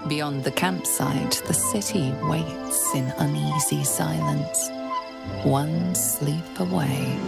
Beyond the campsite, the city waits in uneasy silence, one sleep away.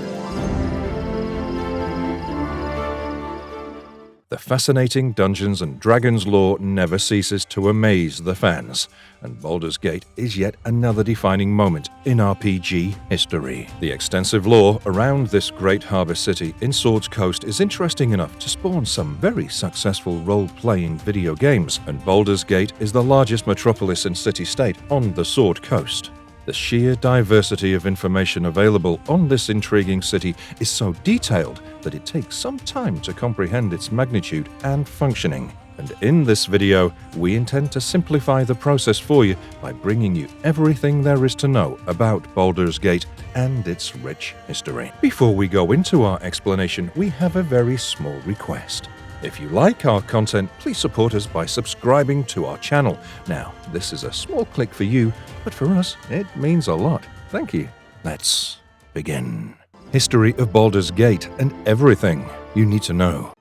The fascinating Dungeons & Dragons lore never ceases to amaze the fans, and Baldur's Gate is yet another defining moment in RPG history. The extensive lore around this great harbour city in Sword's Coast is interesting enough to spawn some very successful role-playing video games, and Baldur's Gate is the largest metropolis and city-state on the Sword Coast. The sheer diversity of information available on this intriguing city is so detailed that it takes some time to comprehend its magnitude and functioning. And in this video, we intend to simplify the process for you by bringing you everything there is to know about Baldur's Gate and its rich history. Before we go into our explanation, we have a very small request. If you like our content, please support us by subscribing to our channel. Now, this is a small click for you, but for us, it means a lot. Thank you. Let's begin. History of Baldur's Gate and everything you need to know.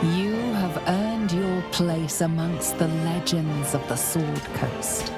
You have earned your place amongst the legends of the Sword Coast.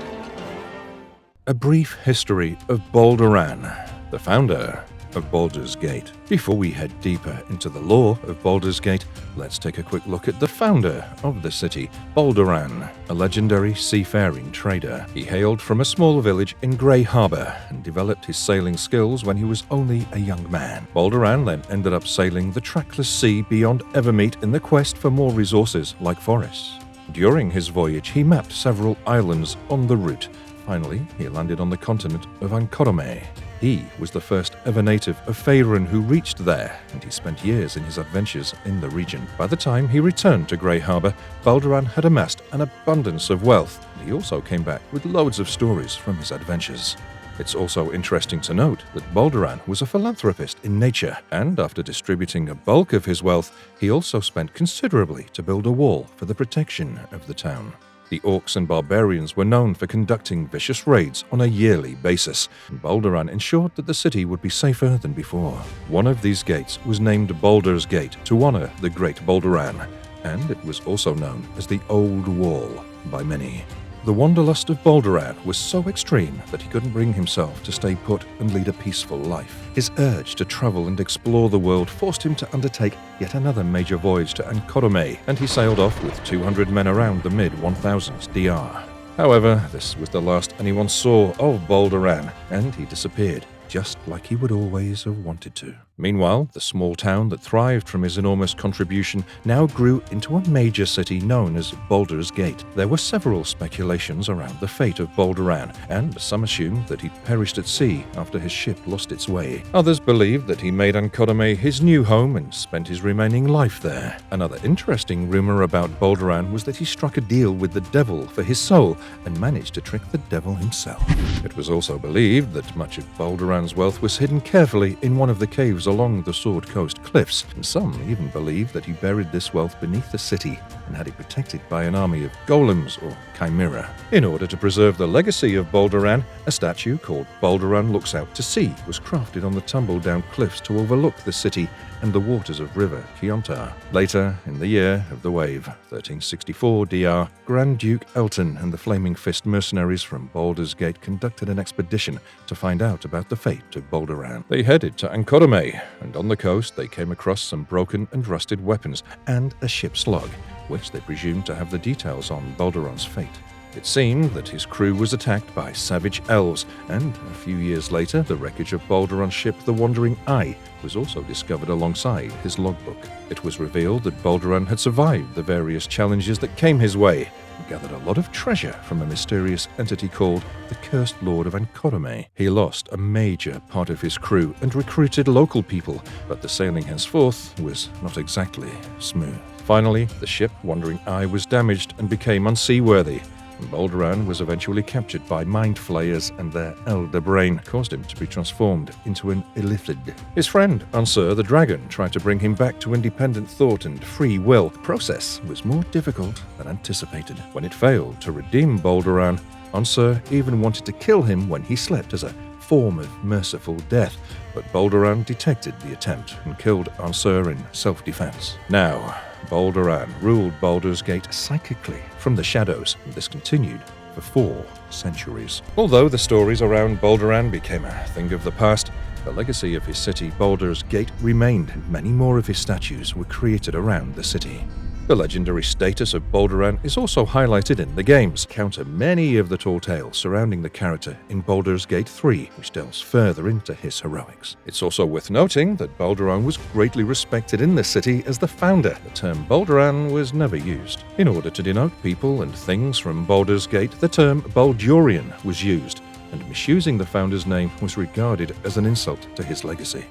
A brief history of Balduran, the founder of Baldur's Gate. Before we head deeper into the lore of Baldur's Gate, let's take a quick look at the founder of the city, Balduran, a legendary seafaring trader. He hailed from a small village in Grey Harbor and developed his sailing skills when he was only a young man. Balduran then ended up sailing the trackless sea beyond Evermeet in the quest for more resources like forests. During his voyage, he mapped several islands on the route. Finally, he landed on the continent of Ankorome. He was the first ever native of Faerun who reached there, and he spent years in his adventures in the region. By the time he returned to Grey Harbor, Balduran had amassed an abundance of wealth, and he also came back with loads of stories from his adventures. It's also interesting to note that Balduran was a philanthropist in nature, and after distributing a bulk of his wealth, he also spent considerably to build a wall for the protection of the town. The orcs and barbarians were known for conducting vicious raids on a yearly basis, and Balduran ensured that the city would be safer than before. One of these gates was named Baldur's Gate to honor the great Balduran, and it was also known as the Old Wall by many. The wanderlust of Balduran was so extreme that he couldn't bring himself to stay put and lead a peaceful life. His urge to travel and explore the world forced him to undertake yet another major voyage to Ankorome, and he sailed off with 200 men around the mid-1000s DR. However, this was the last anyone saw of Balduran, and he disappeared, just like he would always have wanted to. Meanwhile, the small town that thrived from his enormous contribution now grew into a major city known as Baldur's Gate. There were several speculations around the fate of Balduran, and some assumed that he perished at sea after his ship lost its way. Others believed that he made Ankorome his new home and spent his remaining life there. Another interesting rumor about Balduran was that he struck a deal with the devil for his soul and managed to trick the devil himself. It was also believed that much of Balduran's wealth was hidden carefully in one of the caves along the Sword Coast cliffs, and some even believe that he buried this wealth beneath the city and had it protected by an army of golems or chimera. In order to preserve the legacy of Balduran, a statue called Balduran Looks Out to Sea was crafted on the tumble-down cliffs to overlook the city and the waters of River Kiontar. Later, in the year of the wave, 1364 DR, Grand Duke Elton and the Flaming Fist mercenaries from Baldur's Gate conducted an expedition to find out about the fate of Balduran. They headed to Ankorome, and on the coast they came across some broken and rusted weapons and a ship's log, which they presumed to have the details on Balduran's fate. It seemed that his crew was attacked by savage elves, and a few years later, the wreckage of Balduran's ship, the Wandering Eye, was also discovered alongside his logbook. It was revealed that Balduran had survived the various challenges that came his way, and gathered a lot of treasure from a mysterious entity called the Cursed Lord of Ankorome. He lost a major part of his crew and recruited local people, but the sailing henceforth was not exactly smooth. Finally, the ship, Wandering Eye, was damaged and became unseaworthy. Balduran was eventually captured by mind flayers, and their elder brain caused him to be transformed into an illithid. His friend, Ansur the Dragon, tried to bring him back to independent thought and free will. The process was more difficult than anticipated. When it failed to redeem Balduran, Ansur even wanted to kill him when he slept as a form of merciful death, but Balduran detected the attempt and killed Ansur in self-defense. Now, Balduran ruled Baldur's Gate psychically from the shadows, and this continued for 4 centuries. Although the stories around Balduran became a thing of the past, the legacy of his city, Baldur's Gate, remained, and many more of his statues were created around the city. The legendary status of Balduran is also highlighted in the games. Counter many of the tall tales surrounding the character in Baldur's Gate 3, which delves further into his heroics. It's also worth noting that Balduran was greatly respected in the city as the founder. The term Balduran was never used. In order to denote people and things from Baldur's Gate, the term Baldurian was used, and misusing the founder's name was regarded as an insult to his legacy.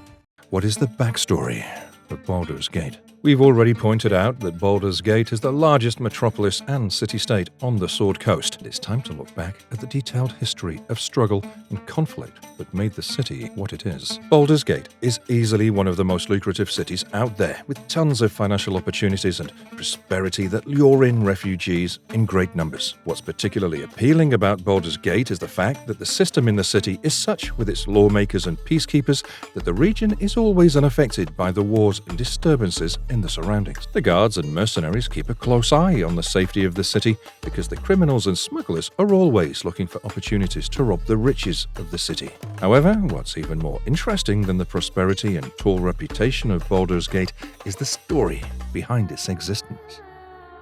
What is the backstory of Baldur's Gate? We've already pointed out that Baldur's Gate is the largest metropolis and city-state on the Sword Coast. It's time to look back at the detailed history of struggle and conflict that made the city what it is. Baldur's Gate is easily one of the most lucrative cities out there, with tons of financial opportunities and prosperity that lure in refugees in great numbers. What's particularly appealing about Baldur's Gate is the fact that the system in the city is such, with its lawmakers and peacekeepers, that the region is always unaffected by the wars and disturbances in the surroundings. The guards and mercenaries keep a close eye on the safety of the city because the criminals and smugglers are always looking for opportunities to rob the riches of the city. However, what's even more interesting than the prosperity and tall reputation of Baldur's Gate is the story behind its existence.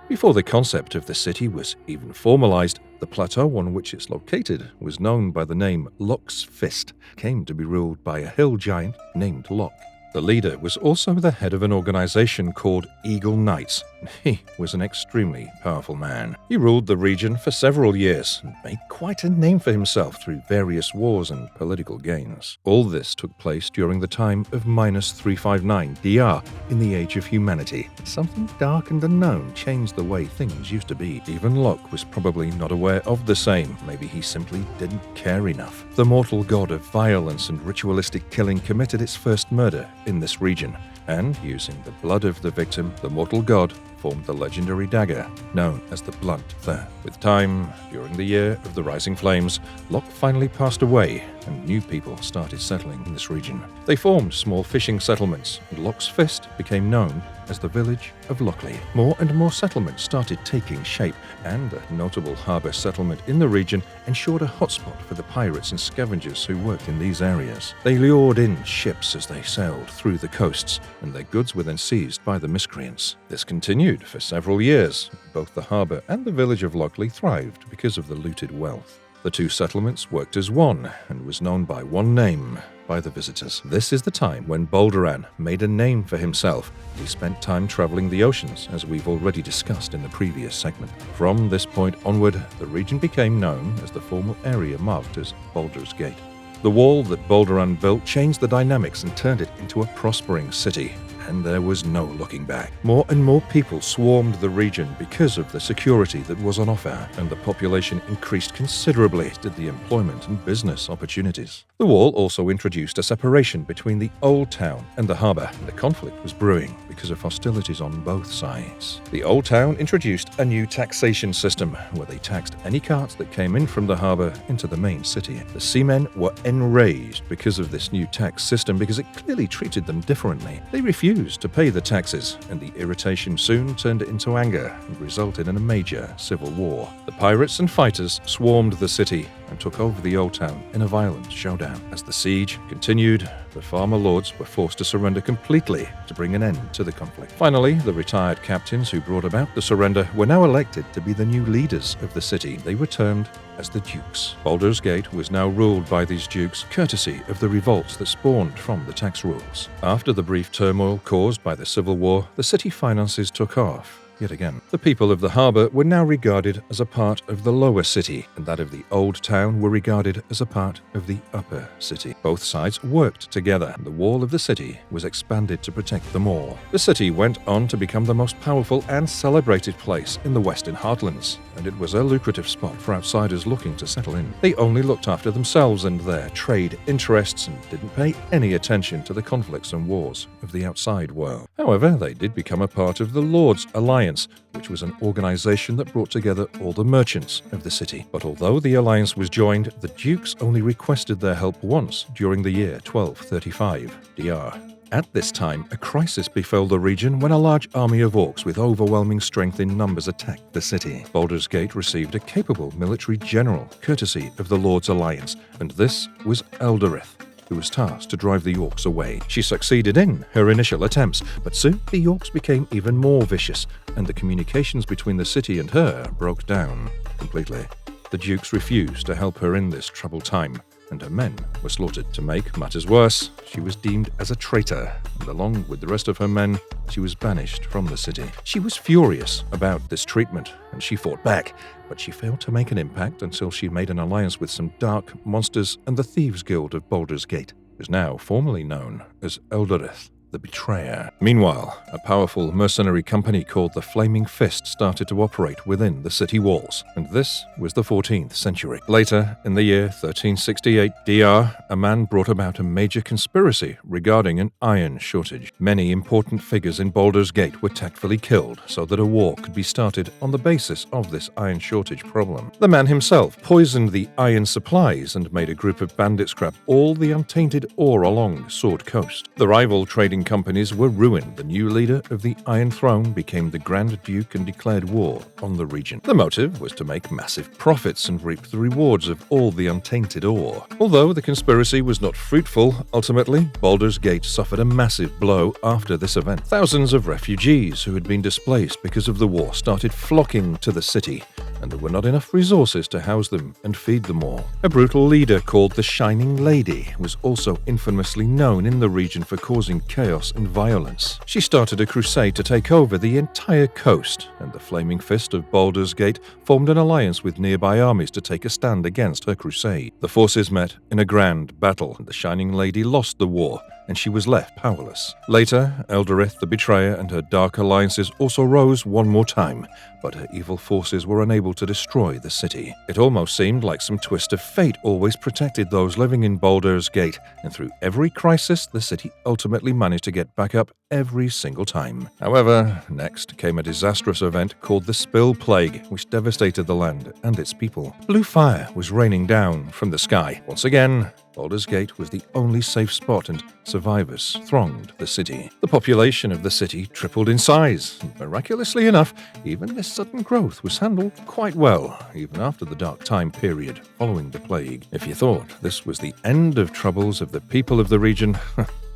Before the concept of the city was even formalized, the plateau on which it's located was known by the name Locke's Fist, came to be ruled by a hill giant named Locke. The leader was also the head of an organization called Eagle Knights. He was an extremely powerful man. He ruled the region for several years and made quite a name for himself through various wars and political gains. All this took place during the time of -359 DR in the Age of Humanity. Something dark and unknown changed the way things used to be. Even Locke was probably not aware of the same. Maybe he simply didn't care enough. The mortal god of violence and ritualistic killing committed its first murder in this region, and using the blood of the victim, the mortal god formed the legendary dagger known as the Blunt Third. With time, during the year of the Rising Flames, Locke finally passed away and new people started settling in this region. They formed small fishing settlements, and Locke's Fist became known as the village of Lockley. More and more settlements started taking shape, and a notable harbour settlement in the region ensured a hotspot for the pirates and scavengers who worked in these areas. They lured in ships as they sailed through the coasts, and their goods were then seized by the miscreants. This continued for several years. Both the harbour and the village of Lockley thrived because of the looted wealth. The two settlements worked as one and was known by one name by the visitors. This is the time when Balduran made a name for himself. He spent time traveling the oceans, as we've already discussed in the previous segment. From this point onward, the region became known as the formal area marked as Baldur's Gate. The wall that Balduran built changed the dynamics and turned it into a prospering city. And there was no looking back. More and more people swarmed the region because of the security that was on offer, and the population increased considerably due to the employment and business opportunities. The wall also introduced a separation between the old town and the harbour, and the conflict was brewing because of hostilities on both sides. The old town introduced a new taxation system where they taxed any carts that came in from the harbour into the main city. The seamen were enraged because of this new tax system because it clearly treated them differently. They refused to pay the taxes, and the irritation soon turned into anger and resulted in a major civil war. The pirates and fighters swarmed the city and took over the old town in a violent showdown. As the siege continued, the farmer lords were forced to surrender completely to bring an end to the conflict. Finally, the retired captains who brought about the surrender were now elected to be the new leaders of the city. They were termed as the Dukes. Baldur's Gate was now ruled by these dukes, courtesy of the revolts that spawned from the tax rules. After the brief turmoil caused by the Civil War, the city finances took off. Yet again, the people of the harbour were now regarded as a part of the lower city, and that of the old town were regarded as a part of the upper city. Both sides worked together, and the wall of the city was expanded to protect them all. The city went on to become the most powerful and celebrated place in the Western Heartlands, and it was a lucrative spot for outsiders looking to settle in. They only looked after themselves and their trade interests and didn't pay any attention to the conflicts and wars of the outside world. However, they did become a part of the Lords' Alliance, which was an organization that brought together all the merchants of the city. But although the alliance was joined, the dukes only requested their help once during the year 1235 DR. At this time, a crisis befell the region when a large army of orcs with overwhelming strength in numbers attacked the city. Baldur's Gate received a capable military general, courtesy of the Lord's Alliance, and this was Eldorith, who was tasked to drive the orcs away. She succeeded in her initial attempts, but soon the orcs became even more vicious, and the communications between the city and her broke down completely. The dukes refused to help her in this troubled time, and her men were slaughtered. To make matters worse, she was deemed as a traitor, and along with the rest of her men, she was banished from the city. She was furious about this treatment, and she fought back, but she failed to make an impact until she made an alliance with some dark monsters and the Thieves' Guild of Baldur's Gate, who is now formally known as Eldorith, the Betrayer. Meanwhile, a powerful mercenary company called the Flaming Fist started to operate within the city walls, and this was the 14th century. Later, in the year 1368 DR, a man brought about a major conspiracy regarding an iron shortage. Many important figures in Baldur's Gate were tactfully killed so that a war could be started on the basis of this iron shortage problem. The man himself poisoned the iron supplies and made a group of bandits grab all the untainted ore along Sword Coast. The rival trading companies were ruined. The new leader of the Iron Throne became the Grand Duke and declared war on the region. The motive was to make massive profits and reap the rewards of all the untainted ore. Although the conspiracy was not fruitful, ultimately, Baldur's Gate suffered a massive blow after this event. Thousands of refugees who had been displaced because of the war started flocking to the city, and there were not enough resources to house them and feed them all. A brutal leader called the Shining Lady was also infamously known in the region for causing chaos and violence. She started a crusade to take over the entire coast, and the Flaming Fist of Baldur's Gate formed an alliance with nearby armies to take a stand against her crusade. The forces met in a grand battle, and the Shining Lady lost the war, and she was left powerless. Later, Eldorith the Betrayer and her dark alliances also rose one more time, but her evil forces were unable to destroy the city. It almost seemed like some twist of fate always protected those living in Baldur's Gate, and through every crisis, the city ultimately managed to get back up every single time. However, next came a disastrous event called the Spill Plague, which devastated the land and its people. Blue fire was raining down from the sky. Once again, Baldur's Gate was the only safe spot, and survivors thronged the city. The population of the city tripled in size, and miraculously enough, even this sudden growth was handled quite well, even after the dark time period following the plague. If you thought this was the end of troubles of the people of the region,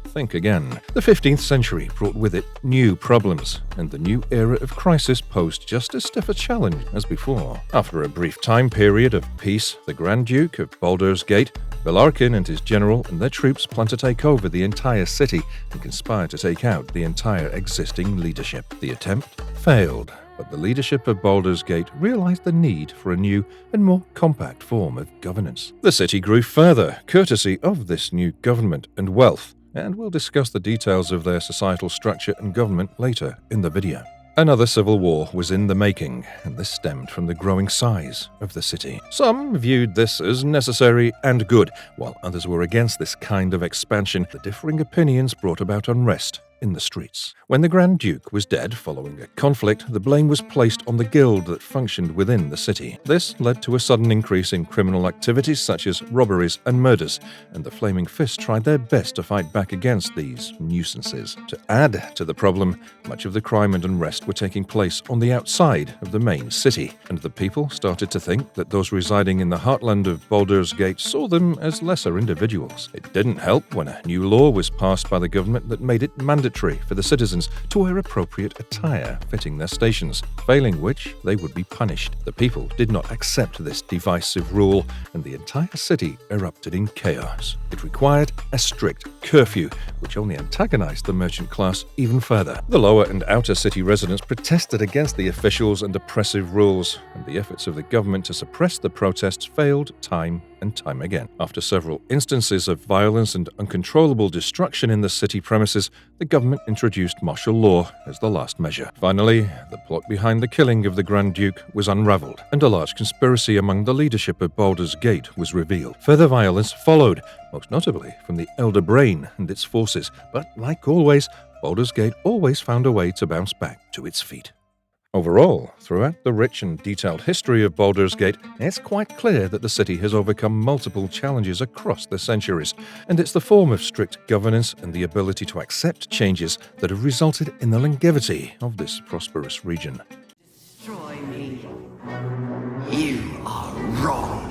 think again. The 15th century brought with it new problems, and the new era of crisis posed just as stiff a challenge as before. After a brief time period of peace, the Grand Duke of Baldur's Gate, Belarkin, and his general and their troops planned to take over the entire city and conspired to take out the entire existing leadership. The attempt failed, but the leadership of Baldur's Gate realized the need for a new and more compact form of governance. The city grew further, courtesy of this new government and wealth, and we'll discuss the details of their societal structure and government later in the video. Another civil war was in the making, and this stemmed from the growing size of the city. Some viewed this as necessary and good, while others were against this kind of expansion. The differing opinions brought about unrest in the streets. When the Grand Duke was dead following a conflict, the blame was placed on the guild that functioned within the city. This led to a sudden increase in criminal activities such as robberies and murders, and the Flaming Fist tried their best to fight back against these nuisances. To add to the problem, much of the crime and unrest were taking place on the outside of the main city, and the people started to think that those residing in the heartland of Baldur's Gate saw them as lesser individuals. It didn't help when a new law was passed by the government that made it mandatory for the citizens to wear appropriate attire fitting their stations, failing which they would be punished. The people did not accept this divisive rule, and the entire city erupted in chaos. It required a strict curfew, which only antagonized the merchant class even further. The lower and outer city residents protested against the officials and oppressive rules, and the efforts of the government to suppress the protests failed time and time again. After several instances of violence and uncontrollable destruction in the city premises, the government introduced martial law as the last measure. Finally, the plot behind the killing of the Grand Duke was unraveled, and a large conspiracy among the leadership of Baldur's Gate was revealed. Further violence followed, most notably from the Elder Brain and its forces, but like always, Baldur's Gate always found a way to bounce back to its feet. Overall, throughout the rich and detailed history of Baldur's Gate, it's quite clear that the city has overcome multiple challenges across the centuries, and it's the form of strict governance and the ability to accept changes that have resulted in the longevity of this prosperous region. Destroy me. You are wrong.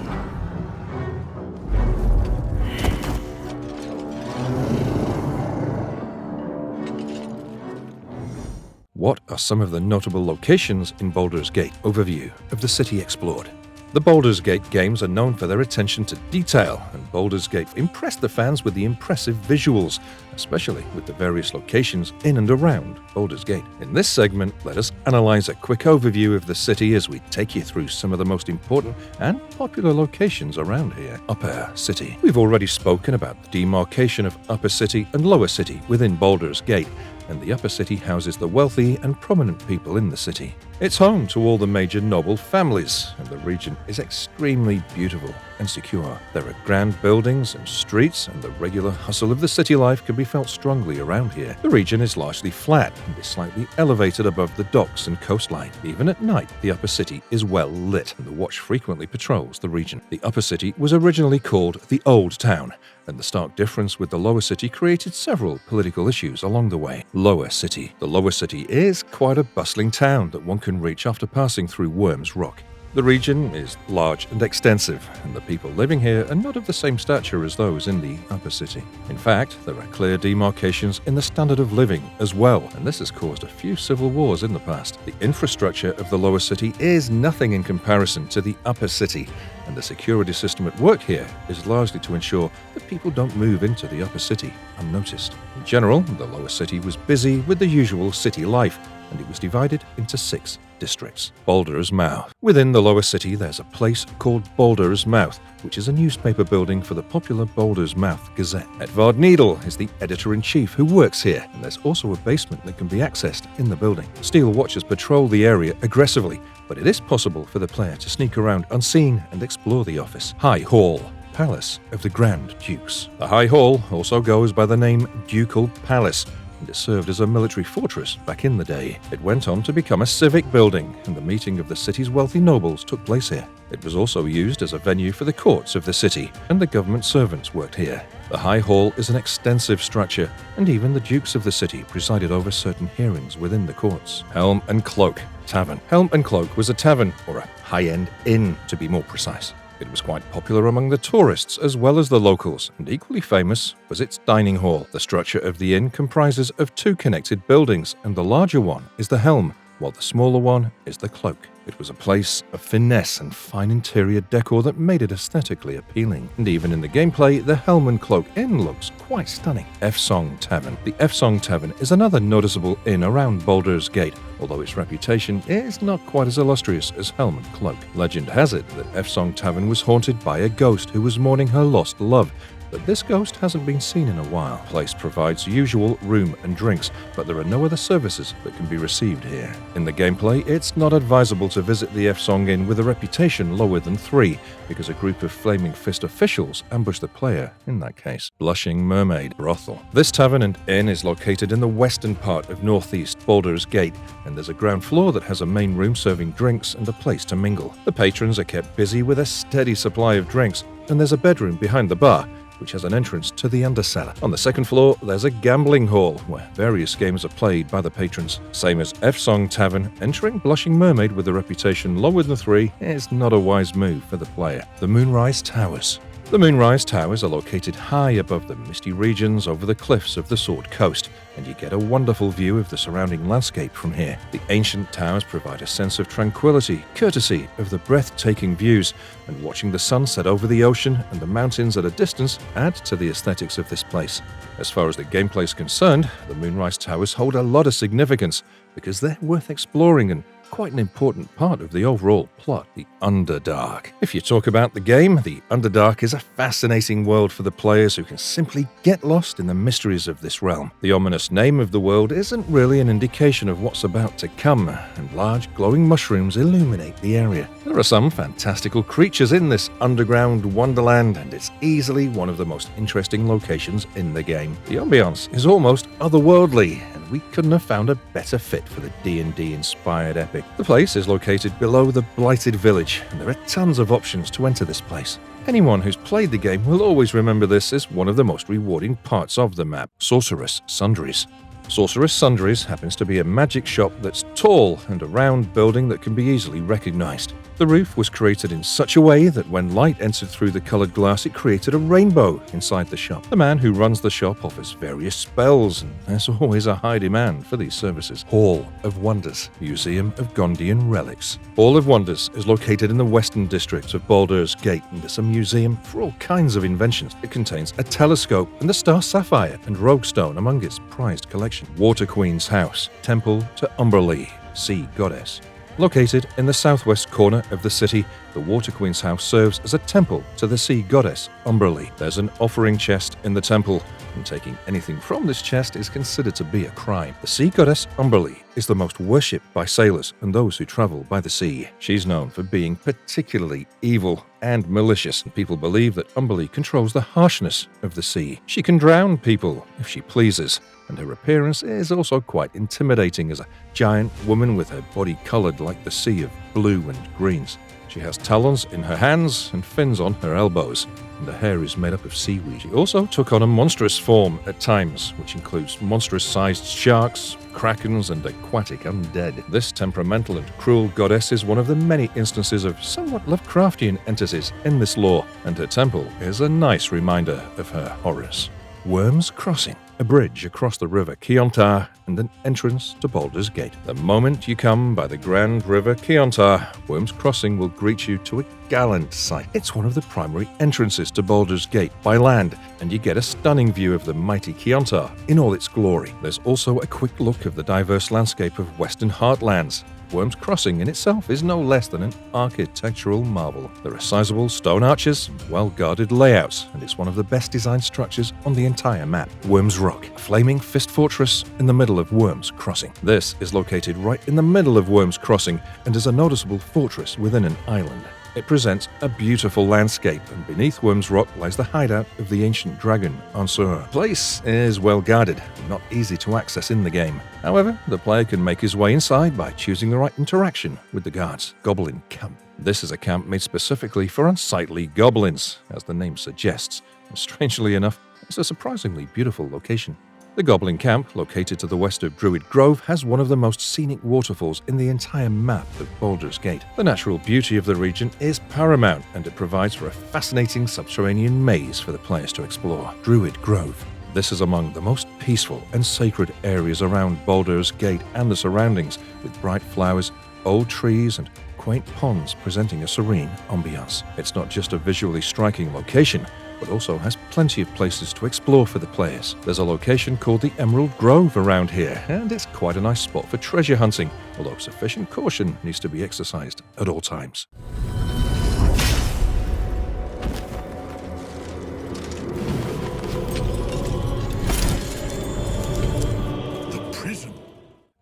What are some of the notable locations in Baldur's Gate? Overview of the city explored. The Baldur's Gate games are known for their attention to detail, and Baldur's Gate impressed the fans with the impressive visuals, especially with the various locations in and around Baldur's Gate. In this segment, let us analyze a quick overview of the city as we take you through some of the most important and popular locations around here. Upper City. We've already spoken about the demarcation of Upper City and Lower City within Baldur's Gate, and the Upper City houses the wealthy and prominent people in the city. It's home to all the major noble families, and the region is extremely beautiful and secure. There are grand buildings and streets, and the regular hustle of the city life can be felt strongly around here. The region is largely flat and is slightly elevated above the docks and coastline. Even at night, the Upper City is well lit, and the Watch frequently patrols the region. The Upper City was originally called the Old Town, and the stark difference with the Lower City created several political issues along the way. Lower City. The Lower City is quite a bustling town that one can reach after passing through Worms Rock. The region is large and extensive, and the people living here are not of the same stature as those in the Upper City. In fact, there are clear demarcations in the standard of living as well, and this has caused a few civil wars in the past. The infrastructure of the Lower City is nothing in comparison to the Upper City, and the security system at work here is largely to ensure that people don't move into the Upper City unnoticed. In general, the Lower City was busy with the usual city life, and it was divided into 6 districts. Baldur's Mouth. Within the Lower City, there's a place called Baldur's Mouth, which is a newspaper building for the popular Baldur's Mouth Gazette. Edvard Needle is the editor-in-chief who works here, and there's also a basement that can be accessed in the building. Steel Watchers patrol the area aggressively, but it is possible for the player to sneak around unseen and explore the office. High Hall. Palace of the Grand Dukes. The High Hall also goes by the name Ducal Palace, and it served as a military fortress back in the day. It went on to become a civic building, and the meeting of the city's wealthy nobles took place here. It was also used as a venue for the courts of the city, and the government servants worked here. The High Hall is an extensive structure, and even the dukes of the city presided over certain hearings within the courts. Helm and Cloak Tavern. Helm and Cloak was a tavern, or a high-end inn to be more precise. It was quite popular among the tourists as well as the locals, and equally famous was its dining hall. The structure of the inn comprises of 2 connected buildings, and the larger one is the Helm, while the smaller one is the Cloak. It was a place of finesse and fine interior decor that made it aesthetically appealing. And even in the gameplay, the Helm and Cloak Inn looks quite stunning. F-Song Tavern. The F-Song Tavern is another noticeable inn around Baldur's Gate, although its reputation is not quite as illustrious as Helm and Cloak. Legend has it that F-Song Tavern was haunted by a ghost who was mourning her lost love, but this ghost hasn't been seen in a while. The place provides usual room and drinks, but there are no other services that can be received here. In the gameplay, it's not advisable to visit the F-Song Inn with a reputation lower than 3, because a group of Flaming Fist officials ambush the player in that case. Blushing Mermaid Brothel. This tavern and inn is located in the western part of northeast Baldur's Gate, and there's a ground floor that has a main room serving drinks and a place to mingle. The patrons are kept busy with a steady supply of drinks, and there's a bedroom behind the bar, which has an entrance to the undercellar. On the second floor, there's a gambling hall where various games are played by the patrons. Same as F-Song Tavern, entering Blushing Mermaid with a reputation lower than 3 is not a wise move for the player. The Moonrise Towers. The Moonrise Towers are located high above the misty regions over the cliffs of the Sword Coast, and you get a wonderful view of the surrounding landscape from here. The ancient towers provide a sense of tranquility, courtesy of the breathtaking views, and watching the sun set over the ocean and the mountains at a distance add to the aesthetics of this place. As far as the gameplay is concerned, the Moonrise Towers hold a lot of significance because they're worth exploring and quite an important part of the overall plot, the Underdark. If you talk about the game, the Underdark is a fascinating world for the players who can simply get lost in the mysteries of this realm. The ominous name of the world isn't really an indication of what's about to come, and large glowing mushrooms illuminate the area. There are some fantastical creatures in this underground wonderland, and it's easily one of the most interesting locations in the game. The ambience is almost otherworldly, and we couldn't have found a better fit for the D&D inspired epic. The place is located below the Blighted Village, and there are tons of options to enter this place. Anyone who's played the game will always remember this as one of the most rewarding parts of the map, Sorceress Sundries. Sorceress Sundries happens to be a magic shop that's tall and a round building that can be easily recognized. The roof was created in such a way that when light entered through the colored glass, it created a rainbow inside the shop. The man who runs the shop offers various spells, and there's always a high demand for these services. Hall of Wonders, Museum of Gondian Relics. Hall of Wonders is located in the western district of Baldur's Gate, and it's a museum for all kinds of inventions. It contains a telescope and the star sapphire and rogue stone among its prized collection. Water Queen's House, Temple to Umberlee, Sea Goddess. Located in the southwest corner of the city, the Water Queen's house serves as a temple to the sea goddess, Umberlee. There's an offering chest in the temple, and taking anything from this chest is considered to be a crime. The sea goddess, Umberlee, is the most worshipped by sailors and those who travel by the sea. She's known for being particularly evil and malicious, and people believe that Umberlee controls the harshness of the sea. She can drown people if she pleases, and her appearance is also quite intimidating as a giant woman with her body colored like the sea of blue and greens. She has talons in her hands and fins on her elbows, and her hair is made up of seaweed. She also took on a monstrous form at times, which includes monstrous-sized sharks, krakens, and aquatic undead. This temperamental and cruel goddess is one of the many instances of somewhat Lovecraftian entities in this lore, and her temple is a nice reminder of her horrors. Worm's Crossing, a bridge across the river Kiontar and an entrance to Baldur's Gate. The moment you come by the Grand River Kiontar, Worm's Crossing will greet you to a gallant sight. It's one of the primary entrances to Baldur's Gate by land, and you get a stunning view of the mighty Kiontar in all its glory. There's also a quick look of the diverse landscape of Western Heartlands. Worm's Crossing in itself is no less than an architectural marvel. There are sizable stone arches and well-guarded layouts, and it's one of the best designed structures on the entire map. Worm's Rock, a flaming fist fortress in the middle of Worm's Crossing. This is located right in the middle of Worm's Crossing and is a noticeable fortress within an island. It presents a beautiful landscape, and beneath Worm's Rock lies the hideout of the ancient dragon, Ansur. The place is well guarded and not easy to access in the game. However, the player can make his way inside by choosing the right interaction with the guards. Goblin Camp. This is a camp made specifically for unsightly goblins, as the name suggests, and strangely enough, it's a surprisingly beautiful location. The Goblin Camp, located to the west of Druid Grove, has one of the most scenic waterfalls in the entire map of Baldur's Gate. The natural beauty of the region is paramount, and it provides for a fascinating subterranean maze for the players to explore. Druid Grove. This is among the most peaceful and sacred areas around Baldur's Gate and the surroundings, with bright flowers, old trees, and quaint ponds presenting a serene ambiance. It's not just a visually striking location, but also has plenty of places to explore for the players. There's a location called the Emerald Grove around here, and it's quite a nice spot for treasure hunting, although sufficient caution needs to be exercised at all times.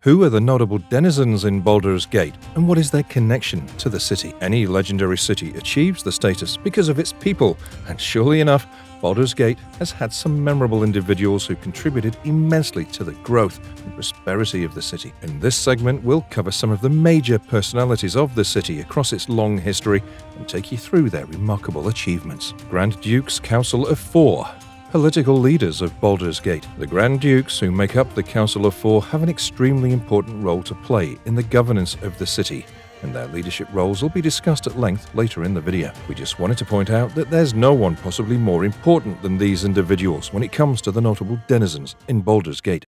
Who are the notable denizens in Baldur's Gate, and what is their connection to the city? Any legendary city achieves the status because of its people, and surely enough, Baldur's Gate has had some memorable individuals who contributed immensely to the growth and prosperity of the city. In this segment, we'll cover some of the major personalities of the city across its long history and take you through their remarkable achievements. Grand Duke's Council of Four. Political leaders of Baldur's Gate. The Grand Dukes, who make up the Council of Four, have an extremely important role to play in the governance of the city, and their leadership roles will be discussed at length later in the video. We just wanted to point out that there's no one possibly more important than these individuals when it comes to the notable denizens in Baldur's Gate.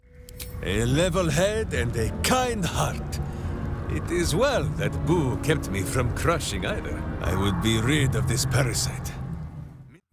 A level head and a kind heart. It is well that Boo kept me from crushing either. I would be rid of this parasite.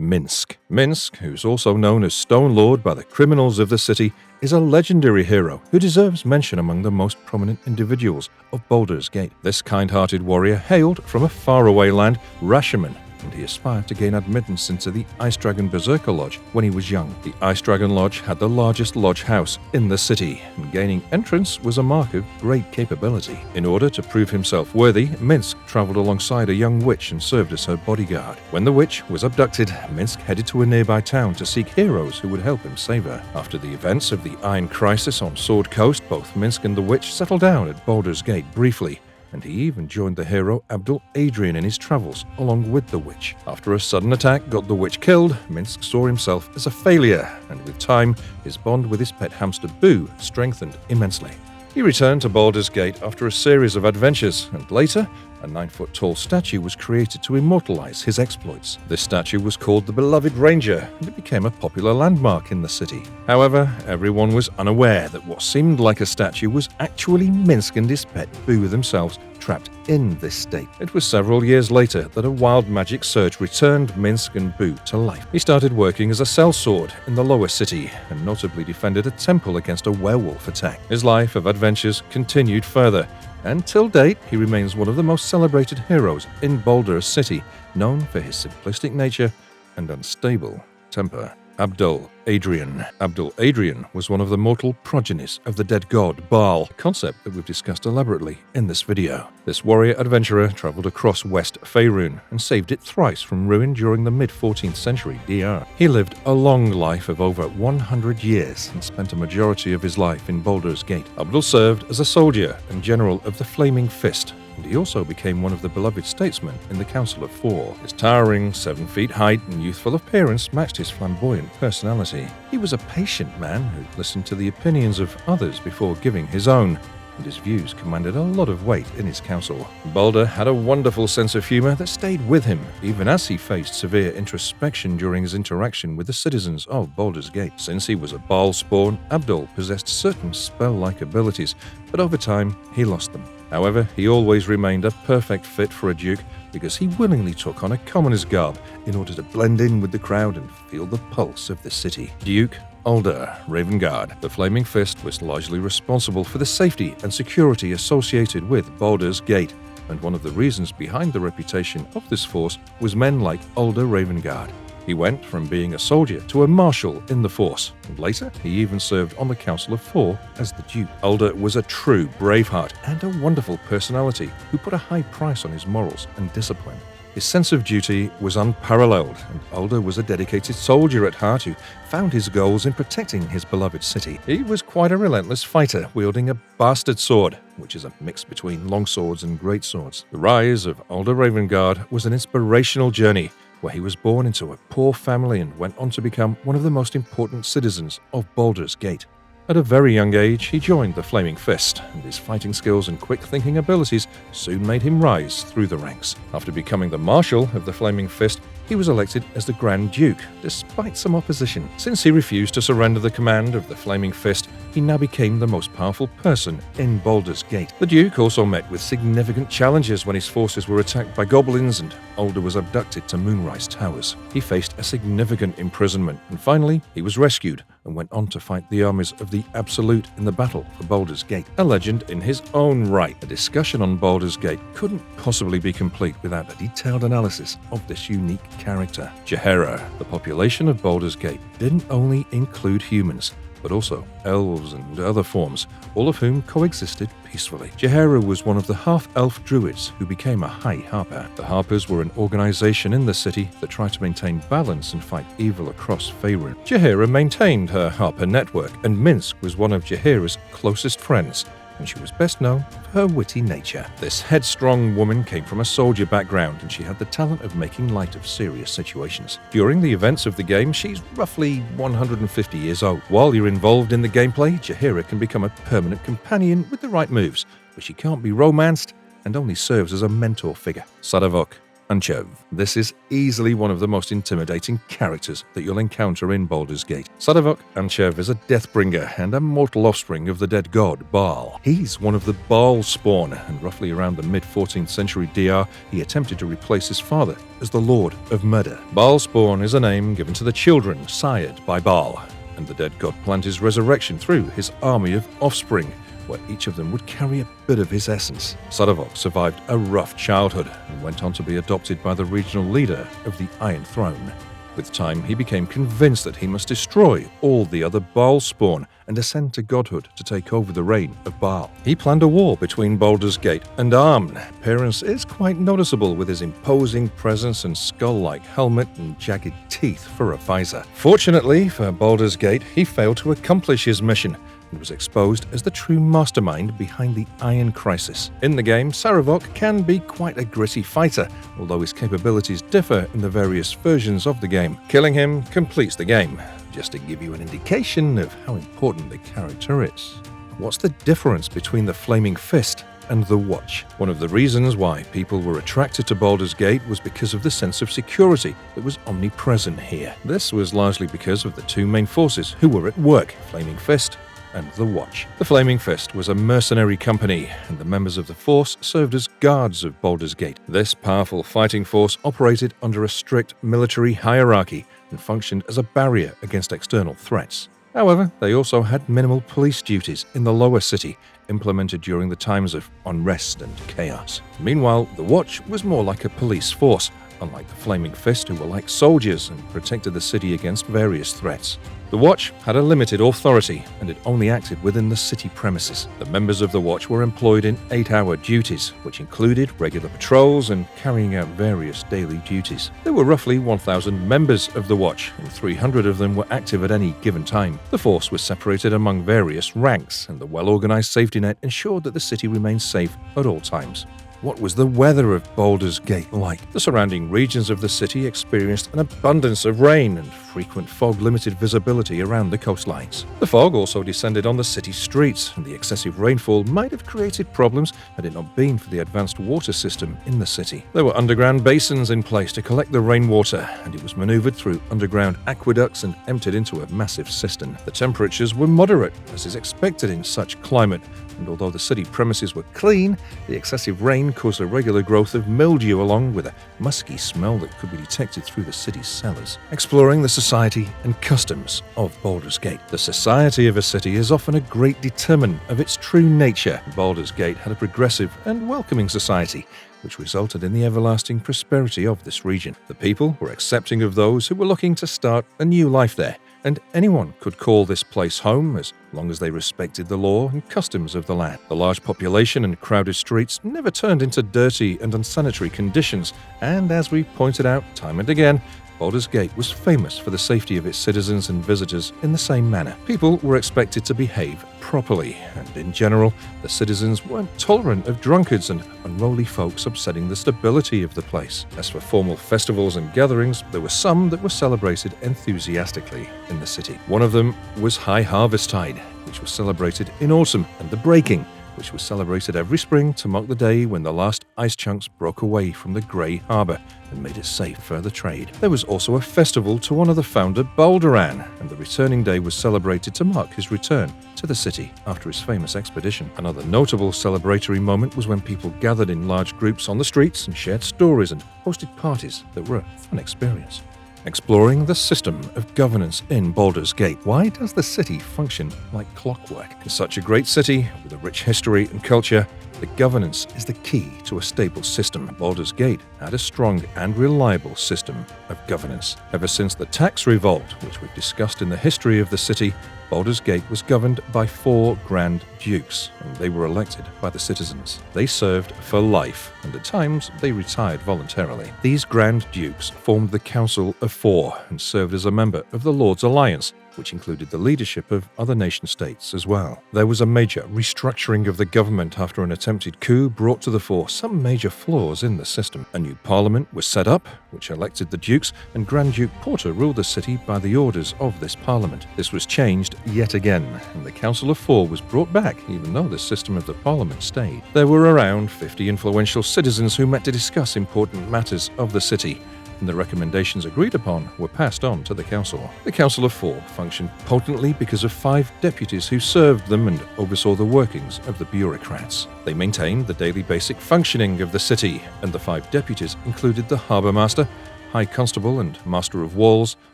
Minsc. Minsc, who's also known as Stone Lord by the criminals of the city, is a legendary hero who deserves mention among the most prominent individuals of Baldur's Gate. This kind-hearted warrior hailed from a faraway land, Rashomon, and he aspired to gain admittance into the Ice Dragon Berserker Lodge when he was young. The Ice Dragon Lodge had the largest lodge house in the city, and gaining entrance was a mark of great capability. In order to prove himself worthy, Minsk traveled alongside a young witch and served as her bodyguard. When the witch was abducted, Minsk headed to a nearby town to seek heroes who would help him save her. After the events of the Iron Crisis on Sword Coast, both Minsk and the witch settled down at Baldur's Gate briefly, and he even joined the hero Abdul Adrian in his travels along with the witch. After a sudden attack got the witch killed, Minsk saw himself as a failure, and with time, his bond with his pet hamster Boo strengthened immensely. He returned to Baldur's Gate after a series of adventures, and later, a 9-foot-tall statue was created to immortalize his exploits. This statue was called the Beloved Ranger, and it became a popular landmark in the city. However, everyone was unaware that what seemed like a statue was actually Minsk and his pet Boo themselves trapped in this state. It was several years later that a wild magic surge returned Minsk and Boo to life. He started working as a sellsword in the lower city, and notably defended a temple against a werewolf attack. His life of adventures continued further, and till date, he remains one of the most celebrated heroes in Baldur City, known for his simplistic nature and unstable temper. Abdul Adrian. Abdul Adrian was one of the mortal progenies of the dead god Baal, a concept that we've discussed elaborately in this video. This warrior adventurer traveled across West Faerun and saved it thrice from ruin during the mid-14th century DR. He lived a long life of over 100 years and spent a majority of his life in Baldur's Gate. Abdul served as a soldier and general of the Flaming Fist, and he also became one of the beloved statesmen in the Council of Four. His towering 7 feet height and youthful appearance matched his flamboyant personality. He was a patient man who listened to the opinions of others before giving his own, and his views commanded a lot of weight in his council. Baldur had a wonderful sense of humor that stayed with him, even as he faced severe introspection during his interaction with the citizens of Baldur's Gate. Since he was a Baal spawn, Abdul possessed certain spell-like abilities, but over time, he lost them. However, he always remained a perfect fit for a duke because he willingly took on a commoner's garb in order to blend in with the crowd and feel the pulse of the city. Duke Baldur Ravengard. The Flaming Fist was largely responsible for the safety and security associated with Baldur's Gate, and one of the reasons behind the reputation of this force was men like Baldur Ravengard. He went from being a soldier to a marshal in the force, and later he even served on the Council of Four as the Duke. Baldur was a true braveheart and a wonderful personality who put a high price on his morals and discipline. His sense of duty was unparalleled, and Baldur was a dedicated soldier at heart who found his goals in protecting his beloved city. He was quite a relentless fighter, wielding a bastard sword, which is a mix between long swords and great swords. The rise of Baldur Ravengard was an inspirational journey, where he was born into a poor family and went on to become one of the most important citizens of Baldur's Gate. At a very young age, he joined the Flaming Fist, and his fighting skills and quick-thinking abilities soon made him rise through the ranks. After becoming the Marshal of the Flaming Fist, he was elected as the Grand Duke, despite some opposition. Since he refused to surrender the command of the Flaming Fist, he now became the most powerful person in Baldur's Gate. The Duke also met with significant challenges when his forces were attacked by goblins and Baldur was abducted to Moonrise Towers. He faced a significant imprisonment, and finally, he was rescued and went on to fight the armies of the Absolute in the battle for Baldur's Gate, a legend in his own right. A discussion on Baldur's Gate couldn't possibly be complete without a detailed analysis of this unique character. Jahera. The population of Baldur's Gate didn't only include humans, but also elves and other forms, all of whom coexisted peacefully. Jahera was one of the half-elf druids who became a High Harper. The Harpers were an organization in the city that tried to maintain balance and fight evil across Faerun. Jahera maintained her Harper network, and Minsk was one of Jahera's closest friends, and she was best known for her witty nature. This headstrong woman came from a soldier background, and she had the talent of making light of serious situations. During the events of the game, she's roughly 150 years old. While you're involved in the gameplay, Jahera can become a permanent companion with the right moves, but she can't be romanced and only serves as a mentor figure. Sadavok Anchev. This is easily one of the most intimidating characters that you'll encounter in Baldur's Gate. Sadavok Anchev is a Deathbringer and a mortal offspring of the dead god Baal. He's one of the Baal spawn, and roughly around the mid-14th century DR, he attempted to replace his father as the Lord of Murder. Baal spawn is a name given to the children sired by Baal, and the dead god planned his resurrection through his army of offspring, where each of them would carry a bit of his essence. Saravok survived a rough childhood and went on to be adopted by the regional leader of the Iron Throne. With time, he became convinced that he must destroy all the other Baal spawn and ascend to godhood to take over the reign of Baal. He planned a war between Baldur's Gate and Armn. Appearance is quite noticeable with his imposing presence and skull-like helmet and jagged teeth for a visor. Fortunately for Baldur's Gate, he failed to accomplish his mission and was exposed as the true mastermind behind the Iron Crisis. In the game, Saravok can be quite a gritty fighter, although his capabilities differ in the various versions of the game. Killing him completes the game, just to give you an indication of how important the character is. What's the difference between the Flaming Fist and the Watch? One of the reasons why people were attracted to Baldur's Gate was because of the sense of security that was omnipresent here. This was largely because of the two main forces who were at work, Flaming Fist and the Watch. The Flaming Fist was a mercenary company, and the members of the force served as guards of Baldur's Gate. This powerful fighting force operated under a strict military hierarchy and functioned as a barrier against external threats. However, they also had minimal police duties in the lower city, implemented during the times of unrest and chaos. Meanwhile, the Watch was more like a police force, unlike the Flaming Fist, who were like soldiers and protected the city against various threats. The Watch had a limited authority, and it only acted within the city premises. The members of the Watch were employed in 8-hour duties, which included regular patrols and carrying out various daily duties. There were roughly 1,000 members of the Watch, and 300 of them were active at any given time. The force was separated among various ranks, and the well-organized safety net ensured that the city remained safe at all times. What was the weather of Baldur's Gate like? The surrounding regions of the city experienced an abundance of rain, and frequent fog limited visibility around the coastlines. The fog also descended on the city streets, and the excessive rainfall might have created problems had it not been for the advanced water system in the city. There were underground basins in place to collect the rainwater, and it was maneuvered through underground aqueducts and emptied into a massive cistern. The temperatures were moderate, as is expected in such climate, and although the city premises were clean, the excessive rain caused a regular growth of mildew along with a musky smell that could be detected through the city's cellars. Exploring the society and customs of Baldur's Gate. The society of a city is often a great determinant of its true nature. Baldur's Gate had a progressive and welcoming society, which resulted in the everlasting prosperity of this region. The people were accepting of those who were looking to start a new life there, and anyone could call this place home as long as they respected the law and customs of the land. The large population and crowded streets never turned into dirty and unsanitary conditions, and as we pointed out time and again, Baldur's Gate was famous for the safety of its citizens and visitors in the same manner. People were expected to behave properly, and in general, the citizens weren't tolerant of drunkards and unruly folks upsetting the stability of the place. As for formal festivals and gatherings, there were some that were celebrated enthusiastically in the city. One of them was High Harvesttide, which was celebrated in autumn, and the Breaking, which was celebrated every spring to mark the day when the last ice chunks broke away from the grey harbour and made it safe for the trade. There was also a festival to honour the founder Balduran, and the returning day was celebrated to mark his return to the city after his famous expedition. Another notable celebratory moment was when people gathered in large groups on the streets and shared stories and hosted parties that were a fun experience. Exploring the system of governance in Baldur's Gate. Why does the city function like clockwork? In such a great city with a rich history and culture, the governance is the key to a stable system. Baldur's Gate had a strong and reliable system of governance. Ever since the tax revolt, which we've discussed in the history of the city, Baldur's Gate was governed by 4 Grand Dukes, and they were elected by the citizens. They served for life, and at times they retired voluntarily. These Grand Dukes formed the Council of 4 and served as a member of the Lord's Alliance, which included the leadership of other nation-states as well. There was a major restructuring of the government after an attempted coup brought to the fore some major flaws in the system. A new parliament was set up, which elected the dukes, and Grand Duke Porter ruled the city by the orders of this parliament. This was changed yet again, and the Council of 4 was brought back, even though the system of the parliament stayed. There were around 50 influential citizens who met to discuss important matters of the city, and the recommendations agreed upon were passed on to the council. The Council of 4 functioned potently because of 5 deputies who served them and oversaw the workings of the bureaucrats. They maintained the daily basic functioning of the city, and the 5 deputies included the Harbour Master, High Constable and Master of Walls,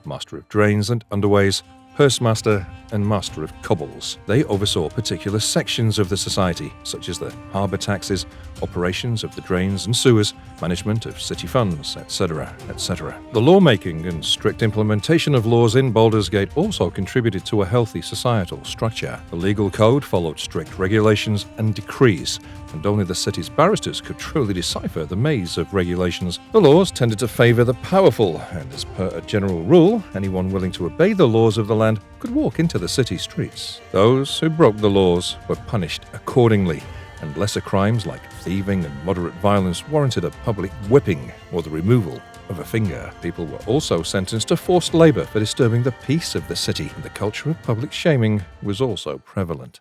Master of Drains and Underways, pursemaster, and master of cobbles. They oversaw particular sections of the society, such as the harbour taxes, operations of the drains and sewers, management of city funds, etc., etc. The lawmaking and strict implementation of laws in Baldur's Gate also contributed to a healthy societal structure. The legal code followed strict regulations and decrees, and only the city's barristers could truly decipher the maze of regulations. The laws tended to favour the powerful, and as per a general rule, anyone willing to obey the laws of the land could walk into the city streets. Those who broke the laws were punished accordingly, and lesser crimes like thieving and moderate violence warranted a public whipping or the removal of a finger. People were also sentenced to forced labour for disturbing the peace of the city, and the culture of public shaming was also prevalent.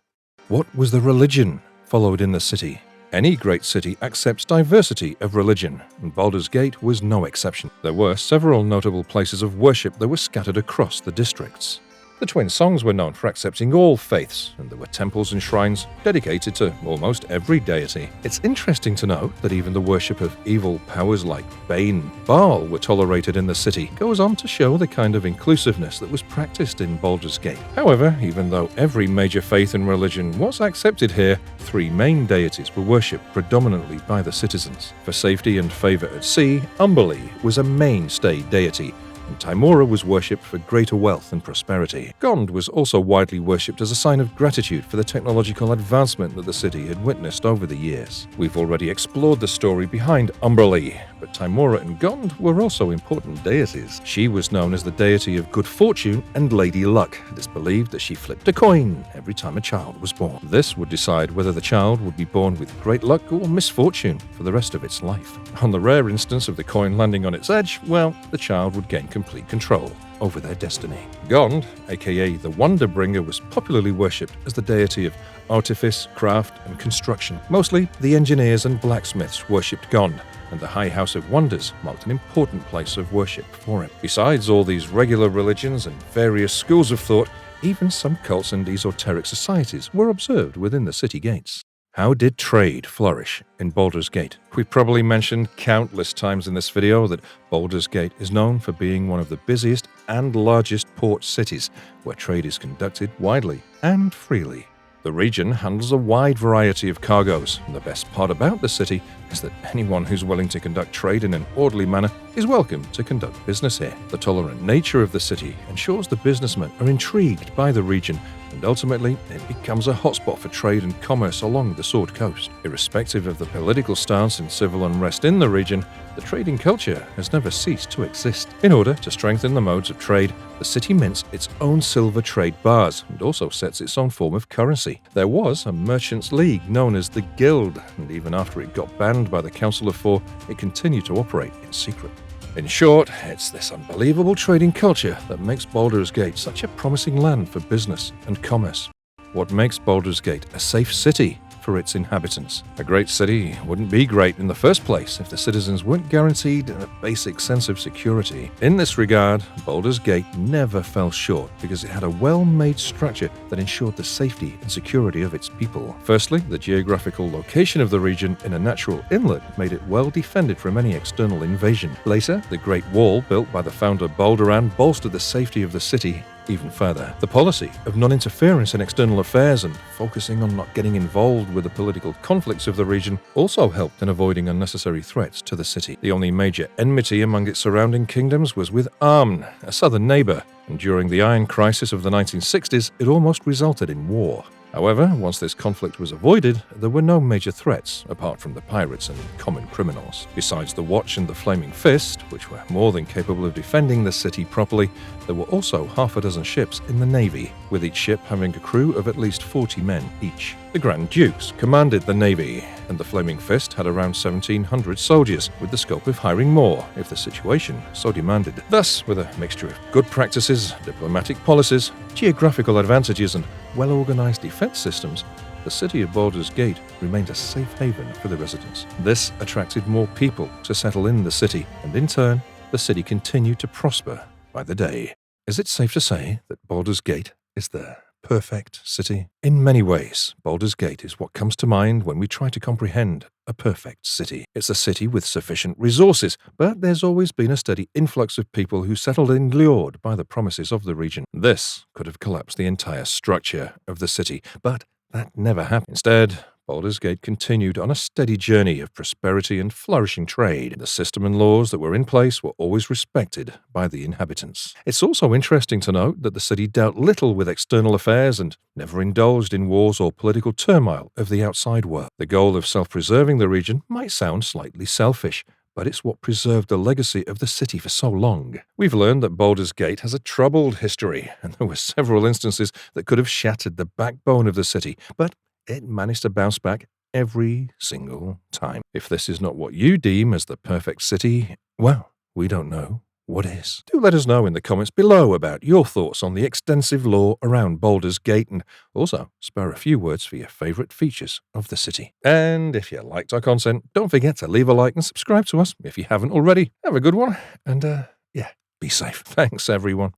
What was the religion followed in the city? Any great city accepts diversity of religion, and Baldur's Gate was no exception. There were several notable places of worship that were scattered across the districts. The Twin Songs were known for accepting all faiths, and there were temples and shrines dedicated to almost every deity. It's interesting to note that even the worship of evil powers like Bane, Baal were tolerated in the city. It goes on to show the kind of inclusiveness that was practiced in Baldur's Gate. However, even though every major faith and religion was accepted here, three main deities were worshipped predominantly by the citizens. For safety and favour at sea, Umberlee was a mainstay deity, and Tymora was worshipped for greater wealth and prosperity. Gond was also widely worshipped as a sign of gratitude for the technological advancement that the city had witnessed over the years. We've already explored the story behind Umberlee, but Tymora and Gond were also important deities. She was known as the deity of good fortune and Lady Luck. It is believed that she flipped a coin every time a child was born. This would decide whether the child would be born with great luck or misfortune for the rest of its life. On the rare instance of the coin landing on its edge, well, the child would gain complete control over their destiny. Gond, aka the Wonder Bringer, was popularly worshipped as the deity of artifice, craft, and construction. Mostly, the engineers and blacksmiths worshipped Gond, and the High House of Wonders marked an important place of worship for him. Besides all these regular religions and various schools of thought, even some cults and esoteric societies were observed within the city gates. How did trade flourish in Baldur's Gate? We've probably mentioned countless times in this video that Baldur's Gate is known for being one of the busiest and largest port cities, where trade is conducted widely and freely. The region handles a wide variety of cargoes, and the best part about the city is that anyone who's willing to conduct trade in an orderly manner is welcome to conduct business here. The tolerant nature of the city ensures the businessmen are intrigued by the region, and ultimately it becomes a hotspot for trade and commerce along the Sword Coast. Irrespective of the political stance and civil unrest in the region, the trading culture has never ceased to exist. In order to strengthen the modes of trade, the city mints its own silver trade bars and also sets its own form of currency. There was a merchants' league known as the Guild, and even after it got banned by the Council of Four, it continued to operate in secret. In short, it's this unbelievable trading culture that makes Baldur's Gate such a promising land for business and commerce. What makes Baldur's Gate a safe city for its inhabitants? A great city wouldn't be great in the first place if the citizens weren't guaranteed a basic sense of security. In this regard, Baldur's Gate never fell short because it had a well-made structure that ensured the safety and security of its people. Firstly, the geographical location of the region in a natural inlet made it well defended from any external invasion. Later, the Great Wall built by the founder Balduran bolstered the safety of the city even further. The policy of non-interference in external affairs and focusing on not getting involved with the political conflicts of the region also helped in avoiding unnecessary threats to the city. The only major enmity among its surrounding kingdoms was with Amn, a southern neighbor, and during the Iron Crisis of the 1960s, it almost resulted in war. However, once this conflict was avoided, there were no major threats, apart from the pirates and common criminals. Besides the Watch and the Flaming Fist, which were more than capable of defending the city properly, there were also half a dozen ships in the Navy, with each ship having a crew of at least 40 men each. The Grand Dukes commanded the Navy, and the Flaming Fist had around 1,700 soldiers, with the scope of hiring more if the situation so demanded. Thus, with a mixture of good practices, diplomatic policies, geographical advantages, and well-organized defense systems, the city of Baldur's Gate remained a safe haven for the residents. This attracted more people to settle in the city, and in turn, the city continued to prosper by the day. Is it safe to say that Baldur's Gate is the perfect city? In many ways, Baldur's Gate is what comes to mind when we try to comprehend a perfect city. It's a city with sufficient resources, but there's always been a steady influx of people who settled in lured by the promises of the region. This could have collapsed the entire structure of the city, but that never happened. Instead, Baldur's Gate continued on a steady journey of prosperity and flourishing trade. The system and laws that were in place were always respected by the inhabitants. It's also interesting to note that the city dealt little with external affairs and never indulged in wars or political turmoil of the outside world. The goal of self-preserving the region might sound slightly selfish, but it's what preserved the legacy of the city for so long. We've learned that Baldur's Gate has a troubled history, and there were several instances that could have shattered the backbone of the city, but it managed to bounce back every single time. If this is not what you deem as the perfect city, well, we don't know what is. Do let us know in the comments below about your thoughts on the extensive lore around Baldur's Gate, and also spare a few words for your favourite features of the city. And if you liked our content, don't forget to leave a like and subscribe to us if you haven't already. Have a good one, and yeah, be safe. Thanks, everyone.